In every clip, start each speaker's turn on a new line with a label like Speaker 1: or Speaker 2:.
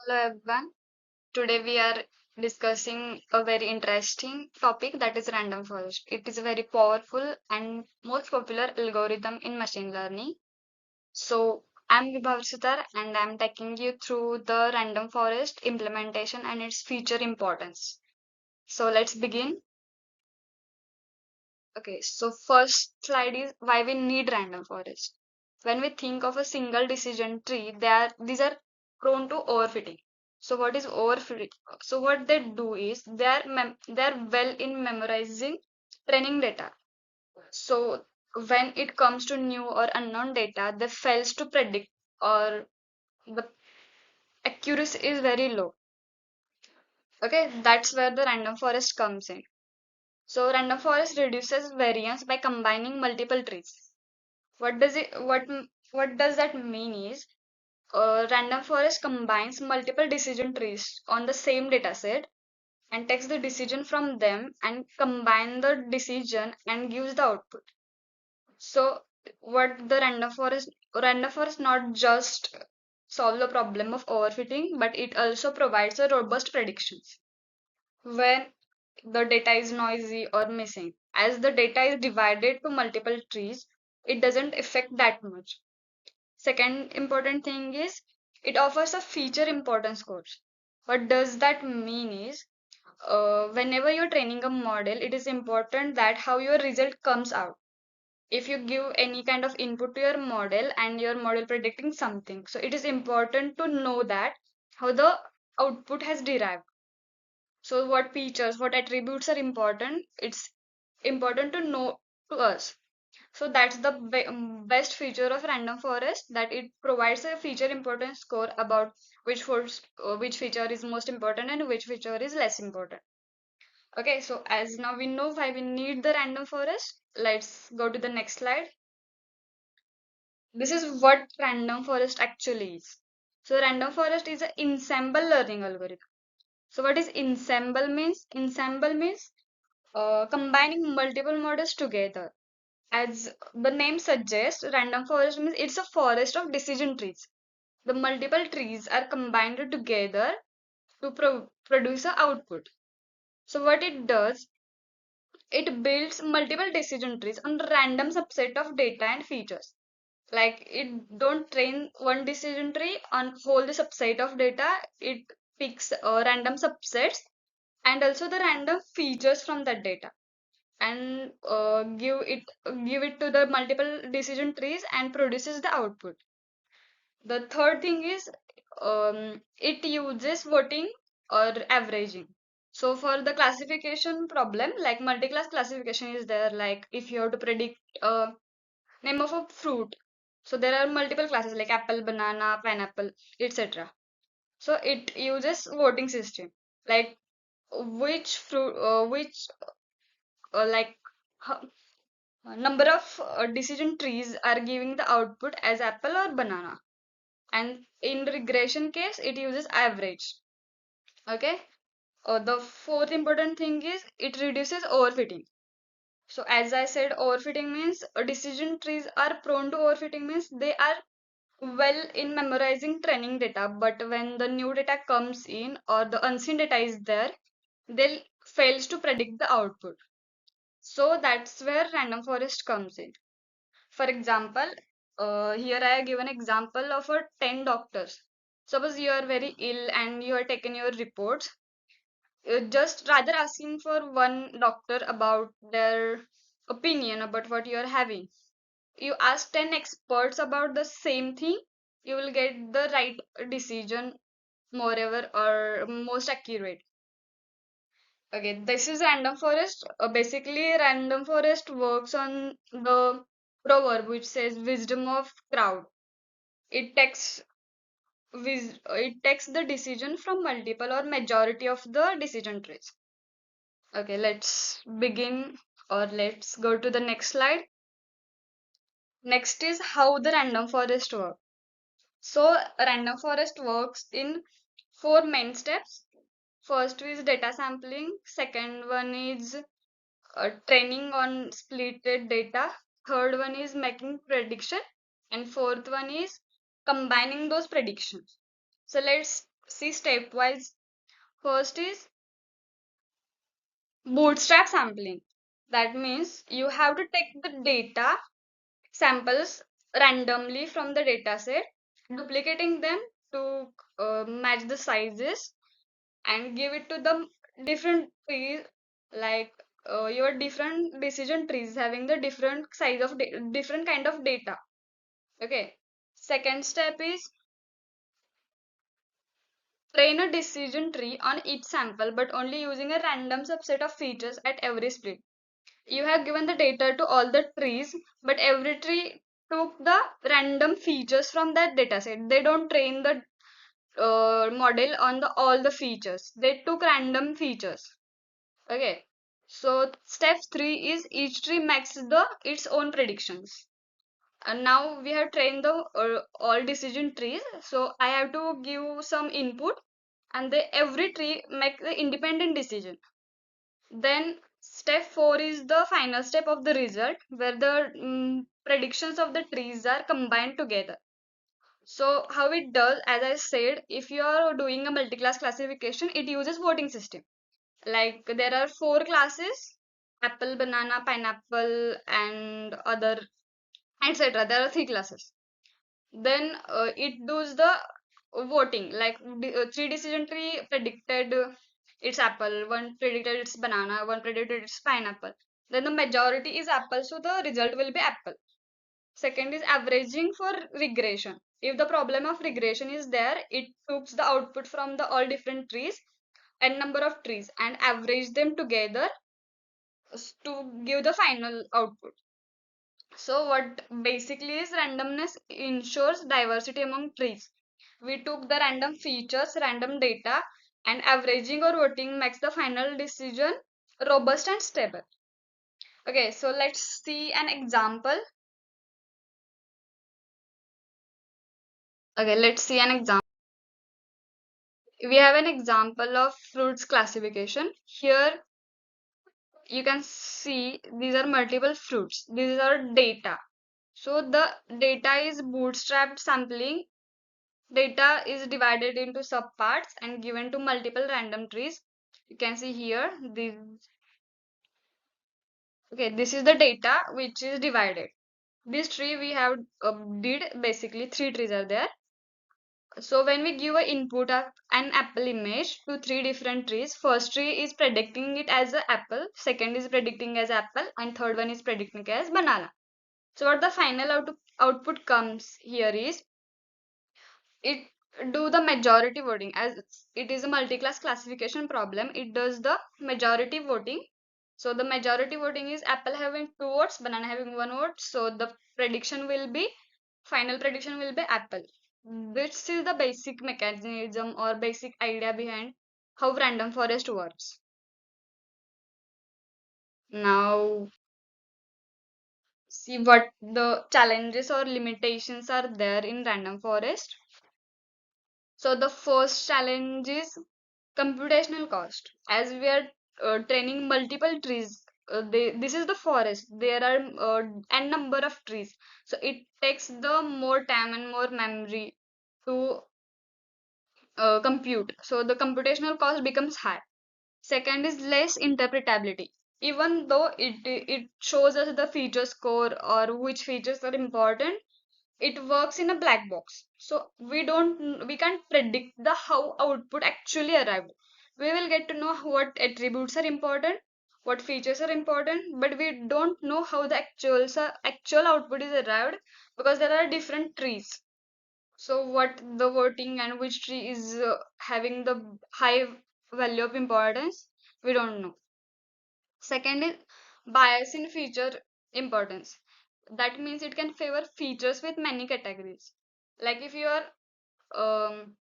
Speaker 1: Hello everyone. Today we are discussing a very interesting topic that is random forest. It is a very powerful and most popular algorithm in machine learning. So I'm Vibhav Sutar and I'm taking you through the random forest implementation and its feature importance. So let's begin. Okay, so first slide is why we need random forest. When we think of a single decision tree, these are prone to overfitting. So what is overfitting? So what they do is they are well in memorizing training data. So when it comes to new or unknown data, they fails to predict or the accuracy is very low. Okay, that's where the random forest comes in. So random forest reduces variance by combining multiple trees. What does that mean is random forest combines multiple decision trees on the same dataset and takes the decision from them and combine the decision and gives the output. So what the random forest not just solve the problem of overfitting, but it also provides a robust predictions when the data is noisy or missing. As the data is divided to multiple trees, it doesn't affect that much. Second important thing is it offers a feature importance scores. What does that mean is whenever you're training a model, it is important that how your result comes out. If you give any kind of input to your model and your model predicting something, so it is important to know that how the output has derived. So what features, what attributes are important? It's important to know to us. So that's the best feature of random forest, that it provides a feature importance score about which feature is most important and which feature is less important. Okay, so as now we know why we need the random forest, let's go to the next slide. This is what random forest actually is. So random forest is an ensemble learning algorithm. So what is ensemble means? Ensemble means combining multiple models together. As the name suggests, random forest means it's a forest of decision trees. The multiple trees are combined together to produce an output. So what it does, it builds multiple decision trees on random subset of data and features. Like it don't train one decision tree on whole the subset of data. It picks random subsets and also the random features from that data and give it to the multiple decision trees and produces the output. The third thing is it uses voting or averaging. So for the classification problem, like multi-class classification is there, like if you have to predict name of a fruit, so there are multiple classes like apple, banana, pineapple, etc. So it uses voting system, like which fruit which like number of decision trees are giving the output as apple or banana, and in regression case it uses average. Okay, the fourth important thing is it reduces overfitting. So as I said, overfitting means decision trees are prone to overfitting means they are well in memorizing training data, but when the new data comes in or the unseen data is there, they'll fails to predict the output. So that's where random forest comes in. For example, here I have given example of a 10 doctors. Suppose you are very ill and you are taken your reports. Just rather asking for one doctor about their opinion about what you are having. You ask 10 experts about the same thing, you will get the right decision, moreover, or most accurate. Okay, this is random forest. Basically, random forest works on the proverb which says wisdom of crowd. It takes it takes the decision from multiple or majority of the decision trees. Okay, let's begin or let's go to the next slide. Next is how the random forest works. So random forest works in four main steps. First is data sampling. Second one is training on splitted data. Third one is making prediction. And fourth one is combining those predictions. So let's see stepwise. First is bootstrap sampling. That means you have to take the data samples randomly from the dataset, duplicating them to match the sizes and give it to the different trees, like your different decision trees having the different size of different kind of data. Okay. Second step is train a decision tree on each sample, but only using a random subset of features at every split. You have given the data to all the trees, but every tree took the random features from that dataset. They don't train the model on the all the features. They took random features. Okay. So step 3 is each tree makes the its own predictions. And now we have trained the all decision trees. So I have to give some input, and every tree make the independent decision. Then step 4 is the final step of the result, where the predictions of the trees are combined together. So how it does, as I said, if you are doing a multi-class classification, it uses voting system. Like there are four classes: apple, banana, pineapple, and other, etc. There are three classes. Then it does the voting, like three decision tree predicted it's apple, one predicted it's banana, one predicted it's pineapple. Then the majority is apple, so the result will be apple. Second is averaging for regression. If the problem of regression is there, it takes the output from the all different trees and number of trees and average them together to give the final output. So what basically is randomness ensures diversity among trees. We took the random features, random data, and averaging or voting makes the final decision robust and stable. Okay, so let's see an example. Okay, let's see an example. We have an example of fruits classification. Here you can see these are multiple fruits. These are data. So the data is bootstrapped sampling. Data is divided into subparts and given to multiple random trees. You can see here this. Okay, this is the data which is divided. This tree we have did basically three trees are there. So when we give a input of an apple image to three different trees, first tree is predicting it as an apple, second is predicting as apple, and third one is predicting as banana. So what the final output comes here is it do the majority voting. As it is a multi-class classification problem, it does the majority voting. So the majority voting is apple having two votes, banana having one vote. So the prediction will be final prediction will be apple. This is the basic mechanism or basic idea behind how random forest works. Now see what the challenges or limitations are there in random forest. So the first challenge is computational cost. As we are training multiple trees, this is the forest. There are n number of trees, so it takes the more time and more memory to compute. So the computational cost becomes high. Second is less interpretability. Even though it shows us the feature score or which features are important, it works in a black box. So we can't predict the how output actually arrived. We will get to know what attributes are important, what features are important, but we don't know how the actual output is arrived, because there are different trees. So what the voting and which tree is having the high value of importance, we don't know. Second is bias in feature importance. That means it can favor features with many categories. Like if you are um,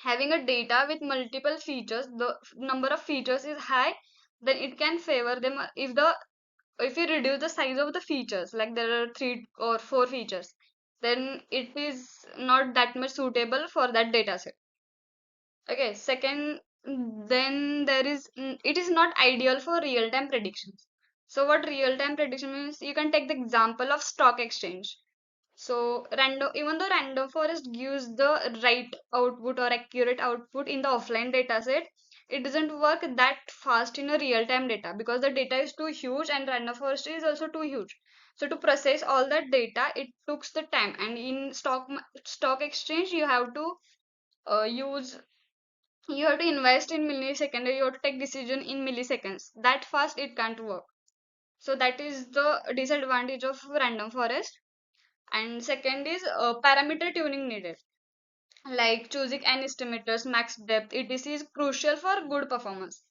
Speaker 1: having a data with multiple features, the number of features is high, then it can favor them. If you reduce the size of the features, like there are three or four features, then it is not that much suitable for that data set. Okay, second, then it is not ideal for real-time predictions. So what real-time prediction means, you can take the example of stock exchange. So random, even though random forest gives the right output or accurate output in the offline data set, it doesn't work that fast in a real-time data because the data is too huge and random forest is also too huge. So to process all that data, it takes the time. And in stock exchange, you have to use you have to invest in millisecond. You have to take decision in milliseconds. That fast it can't work. So that is the disadvantage of random forest. And second is parameter tuning needed, like choosing n estimators, max depth, etc. is crucial for good performance.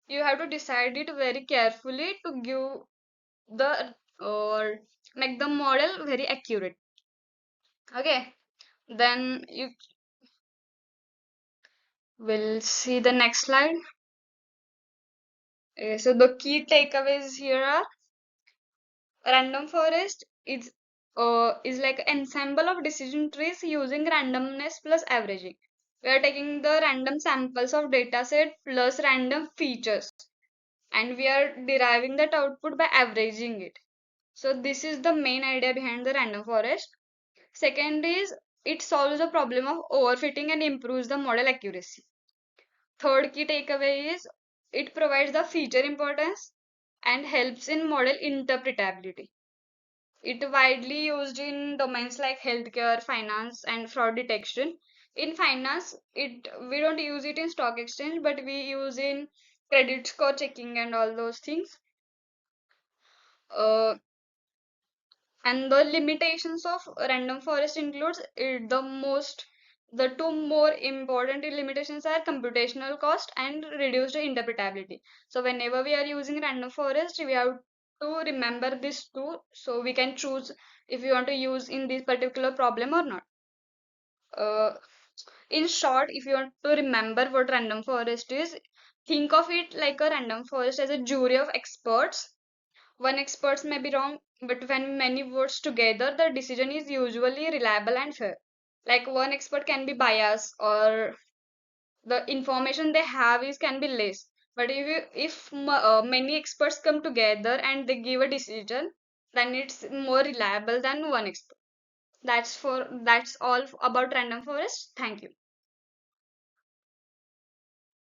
Speaker 1: You have to decide it very carefully to give the or make the model very accurate. Okay, then you will see the next slide. So the key takeaways here are random forest is like an ensemble of decision trees using randomness plus averaging. We are taking the random samples of dataset plus random features and we are deriving that output by averaging it. So this is the main idea behind the random forest. Second is it solves the problem of overfitting and improves the model accuracy. Third key takeaway is it provides the feature importance and helps in model interpretability. It widely used in domains like healthcare, finance, and fraud detection. In finance, it we don't use it in stock exchange, but we use in credit score checking and all those things. Uh, and the limitations of random forest includes the two more important limitations are computational cost and reduced interpretability. So whenever we are using random forest, we have to remember this two so we can choose if we want to use in this particular problem or not. Uh, in short, if you want to remember what random forest is, think of it like a random forest as a jury of experts. One expert may be wrong, but when many votes together, the decision is usually reliable and fair. Like one expert can be biased or the information they have is can be less. But if many experts come together and they give a decision, then it's more reliable than one expert. That's all about random forest. Thank you.